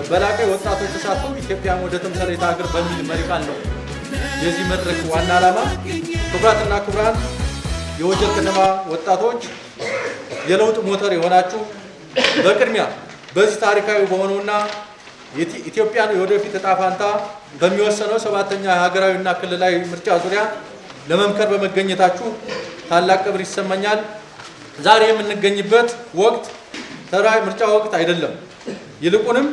በላቀ ወጣቶች ተሳትፎ ኢትዮጵያን ወደ ተምሳሌት ሀገር በሚል መሪ ቃል ነው የዚህ መድረክ ዋና ዓላማ። ክቡራትና ክቡራን የወጀል ከተማ ወጣቶች የለውጥ ሞተር የሆናችሁ በቅድሚያ በዚህ ታሪካዊ በሆነውና ኢትዮጵያን የወደፊት ዕጣ ፈንታ በሚወሰነው 7ኛ ሀገራዊና ክልላዊ ምርጫ ዙሪያ ለመምከር በመገኘታችሁ ታላቅ ክብር ይሰማኛል። ዛሬ የምንገኝበት ወቅት ተራ ምርጫ ወቅት አይደለም። ይልቁንም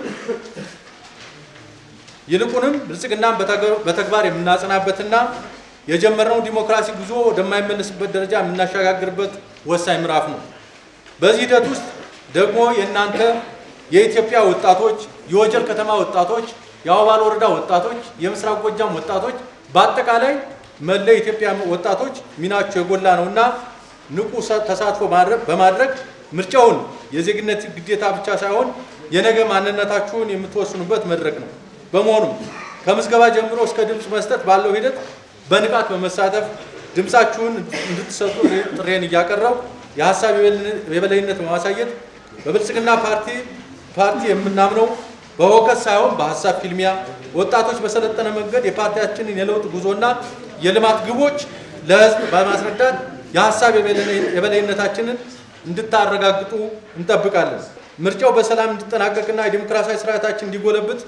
ብልጽግናን በተግባር የምናጸናበትና የጀመርነው ዲሞክራሲ ጉዞ ወደማይመለስበት ደረጃ የምናሸጋግርበት ወሳኝ ምዕራፍ ነው። በዚህ ሂደት ውስጥ ደግሞ የእናንተ የኢትዮጵያ ወጣቶች፣ የወጀል ከተማ ወጣቶች፣ የአዋባል ወረዳ ወጣቶች፣ የምስራቅ ጎጃም ወጣቶች በአጠቃላይ መላ የኢትዮጵያ ወጣቶች ሚናቸው የጎላ ነውና ንቁ ተሳትፎ በማድረግ ምርጫውን የዜግነት ግዴታ ብቻ ሳይሆን የነገ ማንነታችሁን የምትወስኑበት መድረክ ነው። በመሆኑም ከምዝገባ ጀምሮ እስከ ድምፅ መስጠት ባለው ሂደት በንቃት በመሳተፍ ድምፃችሁን እንድትሰጡ ጥሬን እያቀረቡ የሀሳብ የበላይነት በማሳየት በብልጽግና ፓርቲ የምናምነው በወቀት ሳይሆን በሀሳብ ፊልሚያ ወጣቶች በሰለጠነ መንገድ የፓርቲያችንን የለውጥ ጉዞና የልማት ግቦች ለሕዝብ በማስረዳት የሀሳብ የበላይነታችንን እንድታረጋግጡ እንጠብቃለን። ምርጫው በሰላም እንዲጠናቀቅና የዲሞክራሲያዊ ስርዓታችን እንዲጎለብት